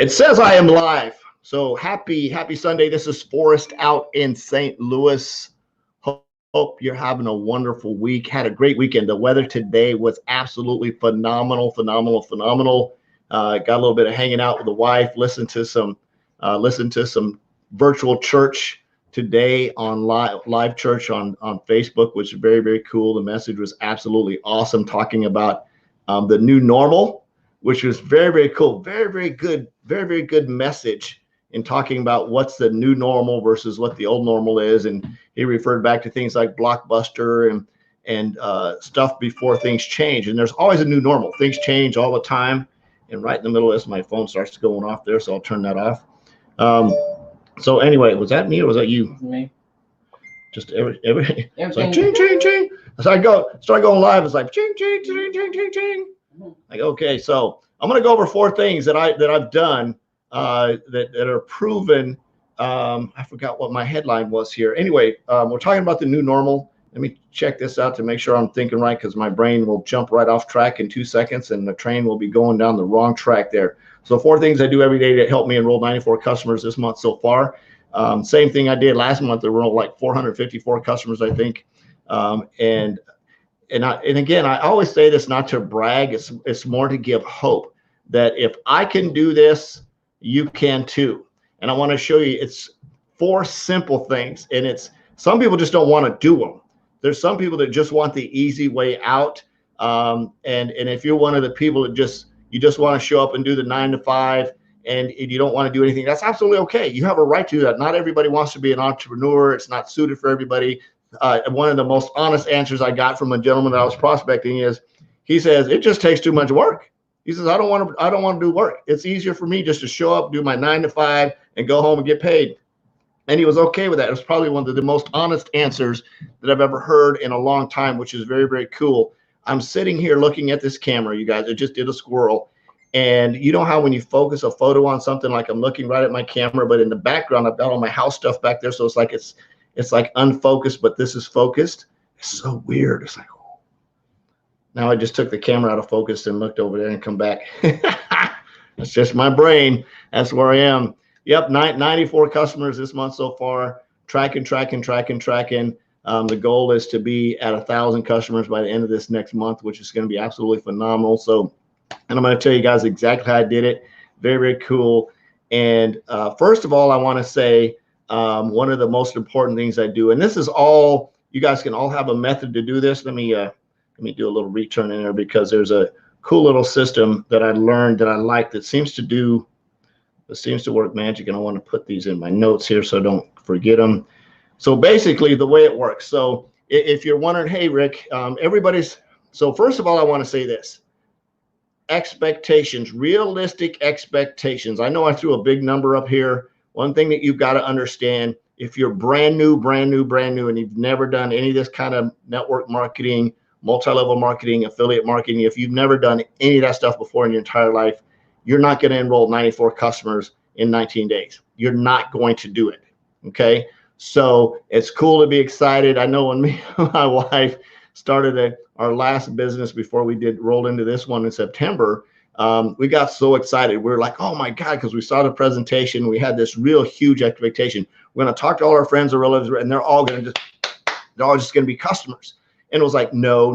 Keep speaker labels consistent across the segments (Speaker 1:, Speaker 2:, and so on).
Speaker 1: It says I am live. So happy Sunday. This is Forrest out in St. Louis. Hope you're having a wonderful week. Had a great weekend. The weather today was absolutely phenomenal. Got a little bit of hanging out with the wife, listened to some virtual church today on live church on Facebook, which is very, very cool. The message was absolutely awesome, talking about the new normal, which was very, very cool. Very good message in talking about what's the new normal versus what the old normal is. And he referred back to things like Blockbuster and stuff before things change. And there's always a new normal. Things change all the time. And right in the middle of this, my phone starts going off there, so I'll turn that off. So anyway, was that me or was that you?
Speaker 2: Me.
Speaker 1: Just every it's like ching ching ching. As I start going live, it's like ching ching ching ching ching ching. Like, okay, so I'm gonna go over 4 things that I've done that are proven. I forgot what my headline was here. Anyway, we're talking about the new normal. Let me check this out to make sure I'm thinking right, because my brain will jump right off track in 2 seconds and the train will be going down the wrong track there. So 4 things I do every day to help me enroll 94 customers this month so far. Same thing I did last month. There were like 454 customers, I think. And again, I always say this not to brag. It's more to give hope that if I can do this, you can too. And I want to show you, it's 4 simple things. And it's, some people just don't want to do them. There's some people that just want the easy way out. And if you're one of the people that you just want to show up and do the 9 to 5 and you don't want to do anything, that's absolutely okay. You have a right to do that. Not everybody wants to be an entrepreneur. It's not suited for everybody. One of the most honest answers I got from a gentleman that I was prospecting is, he says, it just takes too much work. He says, I don't want to do work. It's easier for me just to show up, do my 9 to 5 and go home and get paid. And he was okay with that. It was probably one of the most honest answers that I've ever heard in a long time, which is very, very cool. I'm sitting here looking at this camera, you guys. I just did a squirrel. And you know how when you focus a photo on something, like I'm looking right at my camera, but in the background, I've got all my house stuff back there. So it's like unfocused, but this is focused. It's so weird. It's like, oh. Now I just took the camera out of focus and looked over there and come back. That's just my brain. That's where I am. Yep, 94 customers this month so far. Tracking. The goal is to be at 1,000 customers by the end of this next month, which is going to be absolutely phenomenal. So, and I'm going to tell you guys exactly how I did it. Very, very cool. And first of all, I want to say one of the most important things I do, and this is all, you guys can all have a method to do this. Let me do a little return in there, because there's a cool little system that I learned that I like that seems to work magic. And I want to put these in my notes here so I don't forget them. So basically the way it works. So if you're wondering, hey, Rick, so first of all, I want to say this. Expectations, realistic expectations. I know I threw a big number up here. One thing that you've got to understand, if you're brand new, and you've never done any of this kind of network marketing, multi-level marketing, affiliate marketing, if you've never done any of that stuff before in your entire life, you're not going to enroll 94 customers in 19 days. You're not going to do it. Okay. So it's cool to be excited. I know when me and my wife started our last business before we rolled into this one in September, we got so excited. We were like, oh my God, because we saw the presentation. We had this real huge expectation. We're going to talk to all our friends or relatives, and they're all just going to be customers. And it was like, no.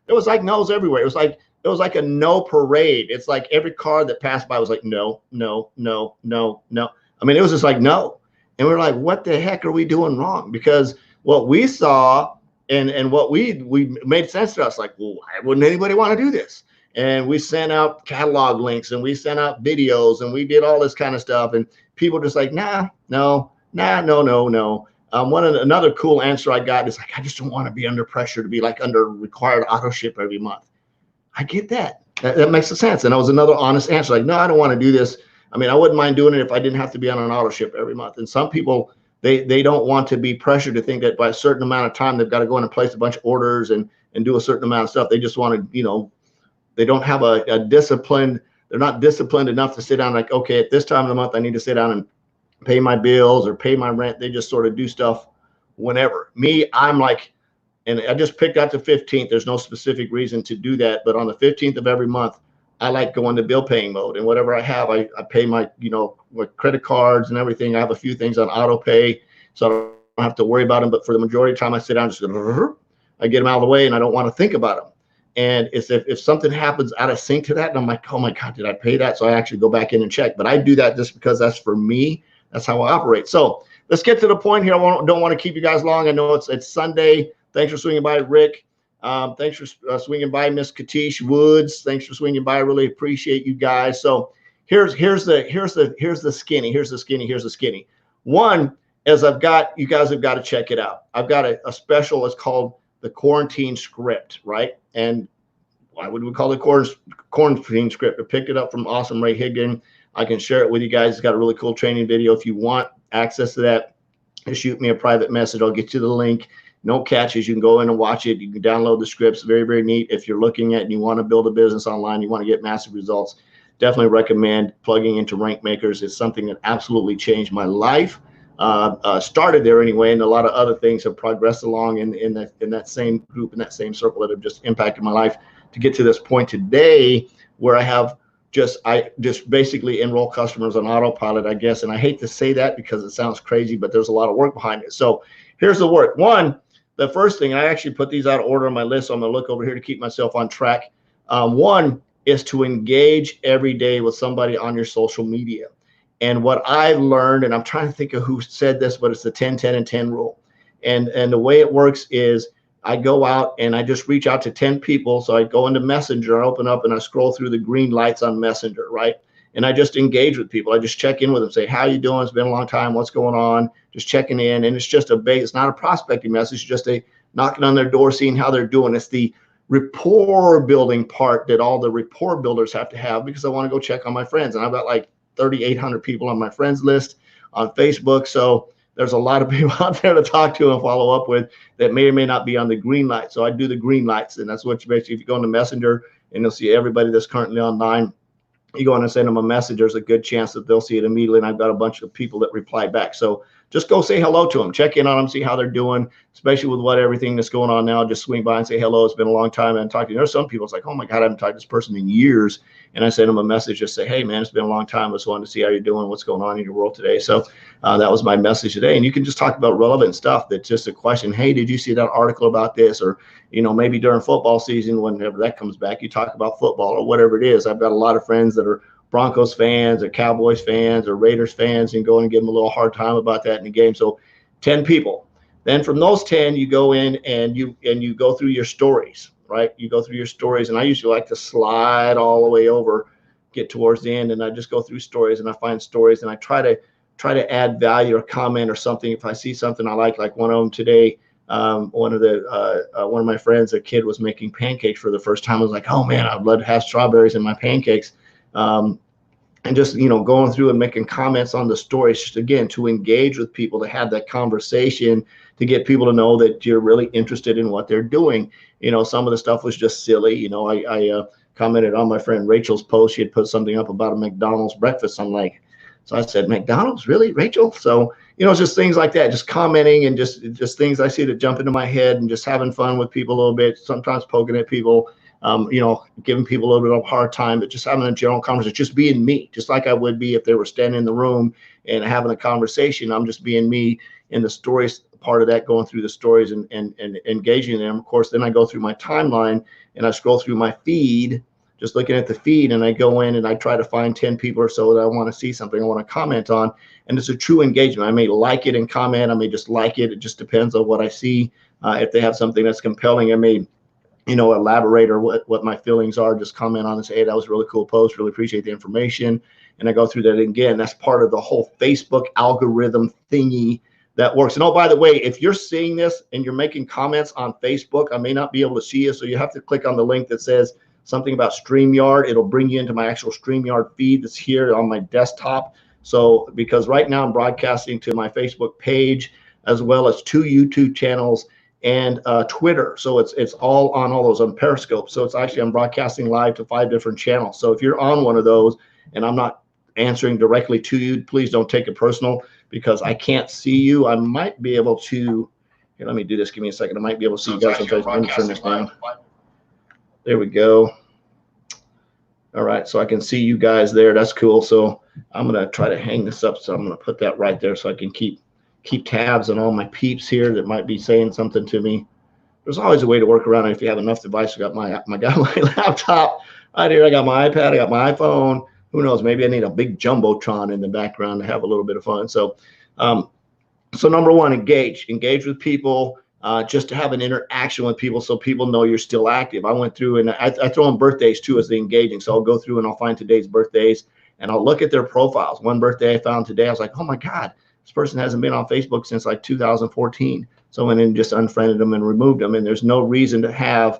Speaker 1: It was like no's everywhere. It was like a no parade. It's like every car that passed by was like, no. I mean, it was just like, no. And we were like, what the heck are we doing wrong? Because what we saw and what we made sense to us, like, well, why wouldn't anybody want to do this? And we sent out catalog links and we sent out videos and we did all this kind of stuff. And people just like, no. Another cool answer I got is like, I just don't want to be under pressure to be like under required auto ship every month. I get that. That makes sense. And that was another honest answer. Like, no, I don't want to do this. I mean, I wouldn't mind doing it if I didn't have to be on an auto ship every month. And some people, they don't want to be pressured to think that by a certain amount of time, they've got to go in and place a bunch of orders and do a certain amount of stuff. They just want to, they don't have a discipline. They're not disciplined enough to sit down like, okay, at this time of the month, I need to sit down and pay my bills or pay my rent. They just sort of do stuff whenever. Me, I'm like, and I just picked out the 15th. There's no specific reason to do that. But on the 15th of every month, I like going to bill paying mode, and whatever I have, I pay my, with credit cards and everything. I have a few things on auto pay, so I don't have to worry about them. But for the majority of the time, I sit down, just I get them out of the way, and I don't want to think about them. And it's if something happens out of sync to that, and I'm like, oh my God, did I pay that? So I actually go back in and check. But I do that just because that's for me. That's how I operate. So let's get to the point here. I don't want to keep you guys long. I know it's Sunday. Thanks for swinging by, Rick. Thanks for swinging by, Miss Katish Woods. Thanks for swinging by. I really appreciate you guys. So here's the skinny. One is you guys have got to check it out. I've got a special. It's called the quarantine script, right? And why would we call it quarantine script? I picked it up from Awesome Ray Higgin. I can share it with you guys. It's got a really cool training video. If you want access to that, just shoot me a private message. I'll get you the link. No catches. You can go in and watch it. You can download the scripts. Very, very neat. If you're looking at and you want to build a business online, you want to get massive results, definitely recommend plugging into Rank Makers. It's something that absolutely changed my life. Started there anyway, and a lot of other things have progressed along in that same group, in that same circle, that have just impacted my life to get to this point today, where I just basically enroll customers on autopilot, I guess. And I hate to say that because it sounds crazy, but there's a lot of work behind it. So here's the work. One, the first thing, I actually put these out of order on my list, so I'm gonna look over here to keep myself on track. One is to engage every day with somebody on your social media. And what I learned, and I'm trying to think of who said this, but it's the 10, 10, and 10 rule. And the way it works is I go out and I just reach out to 10 people. So I go into Messenger, I open up and I scroll through the green lights on Messenger, right? And I just engage with people. I just check in with them, say, how you doing? It's been a long time. What's going on? Just checking in. And it's just it's not a prospecting message, just a knocking on their door, seeing how they're doing. It's the rapport building part that all the rapport builders have to have, because I want to go check on my friends. And I've got like 3,800 people on my friends list on Facebook. So there's a lot of people out there to talk to and follow up with that may or may not be on the green light. So I do the green lights, and that's what you basically, if you go into Messenger and you'll see everybody that's currently online, you go in and send them a message, there's a good chance that they'll see it immediately. And I've got a bunch of people that reply back. So just go say hello to them, check in on them, see how they're doing, especially with everything that's going on now. Just swing by and say hello. It's been a long time. And talk to you. There's some people, it's like, oh my God, I haven't talked to this person in years. And I send them a message, just say, hey man, it's been a long time. I just wanted to see how you're doing, what's going on in your world today. So that was my message today. And you can just talk about relevant stuff. That's just a question. Hey, did you see that article about this? Or, maybe during football season, whenever that comes back, you talk about football or whatever it is. I've got a lot of friends that are Broncos fans or Cowboys fans or Raiders fans, and go and give them a little hard time about that in the game. So 10 people. Then from those 10, you go in and you go through your stories, right? You go through your stories, and I usually like to slide all the way over, get towards the end, and I just go through stories, and I find stories, and I try to add value or comment or something. If I see something I like one of them today, one of my friends, a kid was making pancakes for the first time. I was like, oh man, I'd love to have strawberries in my pancakes. And just, going through and making comments on the stories, just again, to engage with people, to have that conversation, to get people to know that you're really interested in what they're doing. Some of the stuff was just silly. I commented on my friend Rachel's post. She had put something up about a McDonald's breakfast. So I said, McDonald's, really, Rachel? So, just things like that, just commenting and just things I see that jump into my head, and just having fun with people a little bit, sometimes poking at people. Giving people a little bit of a hard time, but just having a general conversation, just being me, just like I would be if they were standing in the room and having a conversation. I'm just being me in the stories part of that, going through the stories and engaging them. Of course, then I go through my timeline and I scroll through my feed, just looking at the feed, and I go in and I try to find 10 people or so that I want to see something, I want to comment on. And it's a true engagement. I may like it and comment. I may just like it. It just depends on what I see. If they have something that's compelling, I may elaborate or what my feelings are, just comment on and say, hey, that was a really cool post, really appreciate the information. And I go through that again. That's part of the whole Facebook algorithm thingy that works. And oh, by the way, if you're seeing this and you're making comments on Facebook, I may not be able to see you. So you have to click on the link that says something about StreamYard. It'll bring you into my actual StreamYard feed that's here on my desktop. So because right now I'm broadcasting to my Facebook page, as well as 2 YouTube channels and Twitter. So it's all on all those on Periscope. So it's actually, I'm broadcasting live to 5 different channels. So if you're on one of those and I'm not answering directly to you, please don't take it personal, because I can't see you. I might be able to, here, let me do this. Give me a second. I might be able to see you guys. Let me turn this down. There we go. All right, so I can see you guys there. That's cool. So I'm gonna try to hang this up. So I'm gonna put that right there so I can keep tabs on all my peeps here that might be saying something to me. There's always a way to work around it if you have enough devices. I got my laptop right here. I got my iPad. I got my iPhone. Who knows? Maybe I need a big jumbotron in the background to have a little bit of fun. So, so number one, engage with people. Just to have an interaction with people so people know you're still active. I went through and I throw in birthdays too as the engaging. So I'll go through and I'll find today's birthdays and I'll look at their profiles. One birthday I found today, I was like, oh my God, this person hasn't been on Facebook since like 2014. So I went in and just unfriended them and removed them. And there's no reason to have,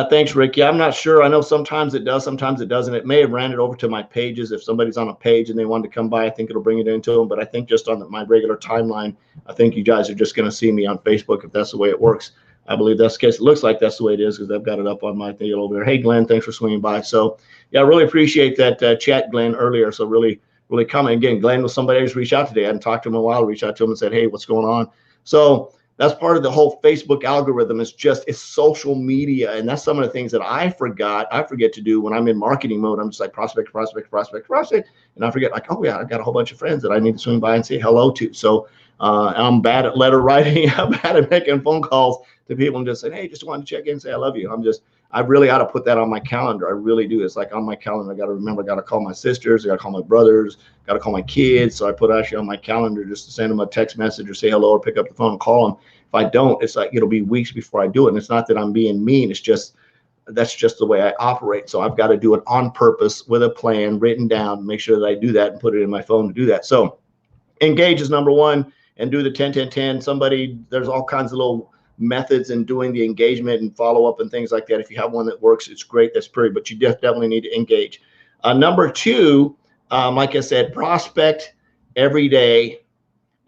Speaker 1: thanks, Rick. Yeah, I'm not sure. I know sometimes it does, sometimes it doesn't. It may have ran it over to my pages. If somebody's on a page and they wanted to come by, I think it'll bring it into them. But I think just on my regular timeline, I think you guys are just going to see me on Facebook if that's the way it works. I believe that's the case. It looks like that's the way it is because I've got it up on my thing over there. Hey, Glenn, thanks for swinging by. So, yeah, I really appreciate that chat, Glenn, earlier. So really coming. Again, Glenn was somebody I just reached out today. I hadn't talked to him in a while. I reached out to him and said, hey, what's going on? So that's part of the whole Facebook algorithm. It's social media. And that's some of the things that I forget to do when I'm in marketing mode. I'm just like prospect. And I forget like, oh yeah, I've got a whole bunch of friends that I need to swing by and say hello to. So I'm bad at letter writing. I'm bad at making phone calls to people and just saying, hey, just wanted to check in and say I love you. I really ought to put that on my calendar. I really do. It's like on my calendar. I got to remember, I got to call my sisters. I got to call my brothers, got to call my kids. So I put actually on my calendar just to send them a text message or say hello or pick up the phone and call them. If I don't, it's like, it'll be weeks before I do it. And it's not that I'm being mean. It's just, that's just the way I operate. So I've got to do it on purpose with a plan written down, make sure that I do that and put it in my phone to do that. So engage is number one and do the 10-10-10. There's all kinds of little methods in doing the engagement and follow up and things like that. If you have one that works, it's great. That's pretty, but you definitely need to engage. Number two, like I said, prospect every day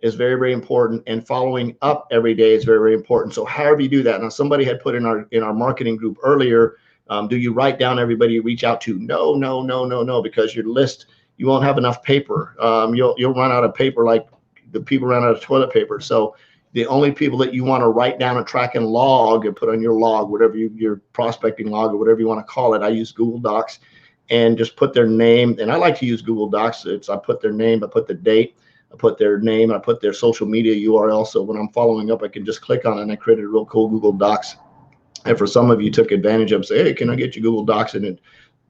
Speaker 1: is very, very important, and following up every day is very, very important. So however you do that. Now, somebody had put in our marketing group earlier, do you write down everybody you reach out to? No, because your list, you won't have enough paper. You'll run out of paper like the people run out of toilet paper. So the only people that you want to write down and track and log and put on your log, whatever your prospecting log or whatever you want to call it. I use Google Docs and just put their name. And I like to use Google Docs. I put their name, I put the date, I put their name, I put their social media URL. So when I'm following up, I can just click on it and I created a real cool Google Docs. And for some of you took advantage of it, say, hey, can I get you Google Docs? And it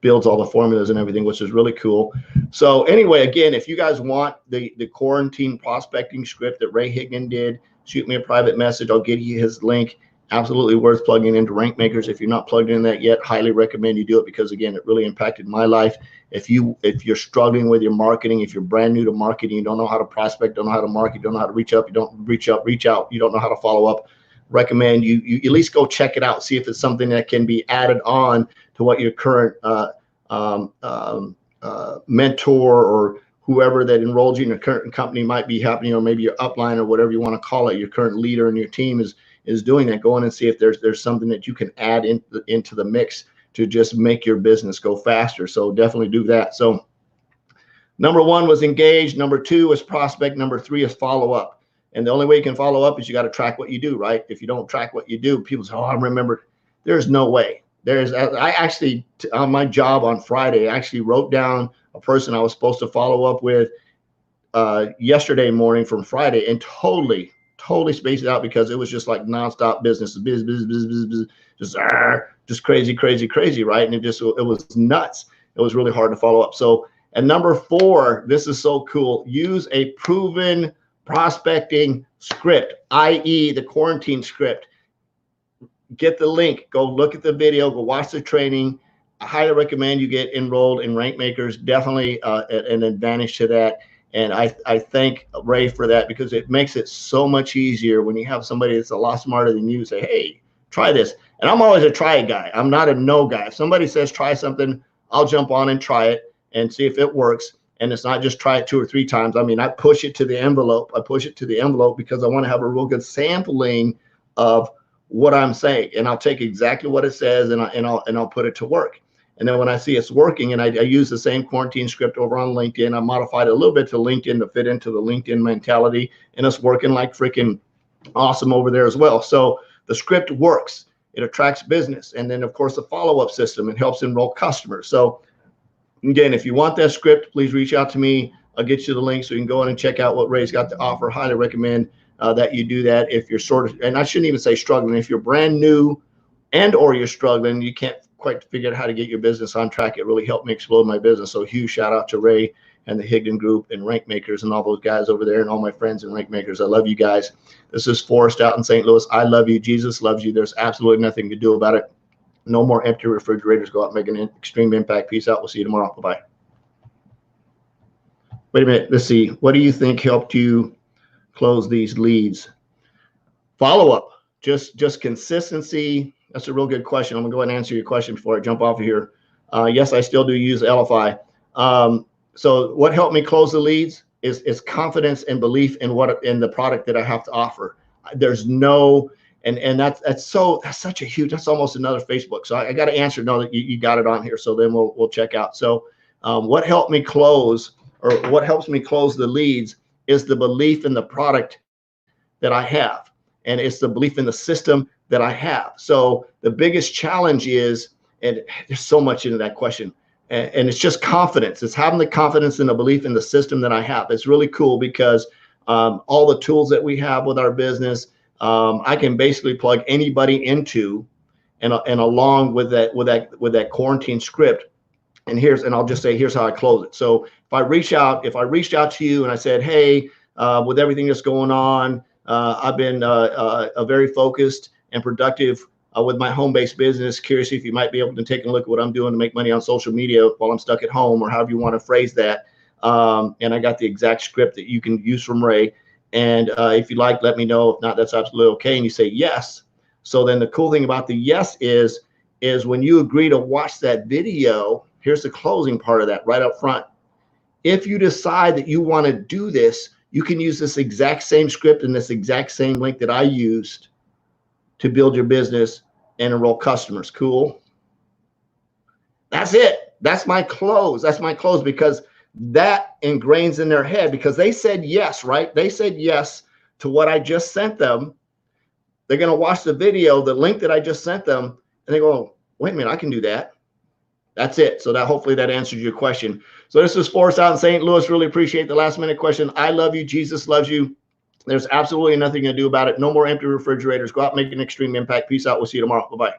Speaker 1: builds all the formulas and everything, which is really cool. So anyway, again, if you guys want the quarantine prospecting script that Ray Higgin did, shoot me a private message. I'll give you his link. Absolutely worth plugging into Rank Makers. If you're not plugged in that yet, highly recommend you do it because again, it really impacted my life. If you're struggling with your marketing, if you're brand new to marketing, you don't know how to prospect, don't know how to market, don't know how to reach up, you don't reach out, you don't know how to follow up, recommend you at least go check it out. See if it's something that can be added on to what your current mentor or whoever that enrolled you in your current company might be happening, or maybe your upline or whatever you want to call it, your current leader in your team is doing that. Go in and see if there's something that you can add into the mix to just make your business go faster. So definitely do that. So number one was engage. Number two is prospect. Number three is follow up. And the only way you can follow up is you got to track what you do, right? If you don't track what you do, people say, oh, I remember. There's no way. I actually, on my job on Friday, I actually wrote down a person I was supposed to follow up with yesterday morning from Friday and totally spaced it out because it was just like nonstop business, just crazy, right? And it was nuts. It was really hard to follow up. So, and number four, this is so cool. Use a proven prospecting script, i.e. the quarantine script. Get the link, go look at the video, go watch the training. I highly recommend you get enrolled in Rank Makers. Definitely an advantage to that. And I thank Ray for that because it makes it so much easier when you have somebody that's a lot smarter than you say, hey, try this. And I'm always a try guy. I'm not a no guy. If somebody says try something, I'll jump on and try it and see if it works. And it's not just try it 2 or 3 times. I mean, I push it to the envelope. I push it to the envelope because I want to have a real good sampling of what I'm saying, and I'll take exactly what it says and I'll put it to work. And then when I see it's working, and I use the same quarantine script over on LinkedIn, I modified it a little bit to LinkedIn to fit into the LinkedIn mentality, and it's working like freaking awesome over there as well. So the script works. it attracts business. And then, of course, the follow-up system, it helps enroll customers. So again, if you want that script, please reach out to me. I'll get you the link so you can go in and check out what Ray's got to offer. Highly recommend that you do that if you're sort of, and I shouldn't even say struggling, if you're brand new and or you're struggling, you can't quite figure out how to get your business on track. It really helped me explode my business. So huge shout out to Ray and the Higdon Group and Rank Makers and all those guys over there and all my friends and Rank Makers. I love you guys. This is Forrest out in St. Louis. I love you. Jesus loves you. There's absolutely nothing to do about it. No more empty refrigerators. Go out and make an extreme impact. Peace out. We'll see you tomorrow. Bye-bye. Wait a minute. Let's see. What do you think helped you close these leads? Follow-up. Just consistency. That's a real good question. I'm going to go ahead and answer your question before I jump off of here. Yes, I still do use LFI. So what helped me close the leads is confidence and belief in the product that I have to offer. There's no, and that's such a huge, that's almost another Facebook. So I got to answer, no, that you got it on here. So then we'll check out. So what helped me close, or what helps me close the leads, is the belief in the product that I have. And it's the belief in the system that I have. So the biggest challenge is, and there's so much into that question, and it's just confidence. It's having the confidence and the belief in the system that I have. It's really cool because all the tools that we have with our business, I can basically plug anybody into, and along with that quarantine script. And I'll just say, here's how I close it. So if I reached out to you and I said, hey, with everything that's going on, I've been very focused and productive with my home-based business. Curious if you might be able to take a look at what I'm doing to make money on social media while I'm stuck at home, or however you want to phrase that. And I got the exact script that you can use from Ray. And if you like, let me know. If not, that's absolutely okay. And you say yes. So then the cool thing about the yes is when you agree to watch that video, here's the closing part of that right up front. If you decide that you want to do this, you can use this exact same script and this exact same link that I used to build your business and enroll customers. Cool. That's it. That's my close. That's my close, because that ingrains in their head, because they said yes, right? They said yes to what I just sent them. They're going to watch the video, the link that I just sent them, and they go, wait a minute, I can do that. That's it. So that hopefully that answers your question. So this is Forrest out in St. Louis. Really appreciate the last minute question. I love you. Jesus loves you. There's absolutely nothing to do about it. No more empty refrigerators. Go out and make an extreme impact. Peace out. We'll see you tomorrow. Bye-bye.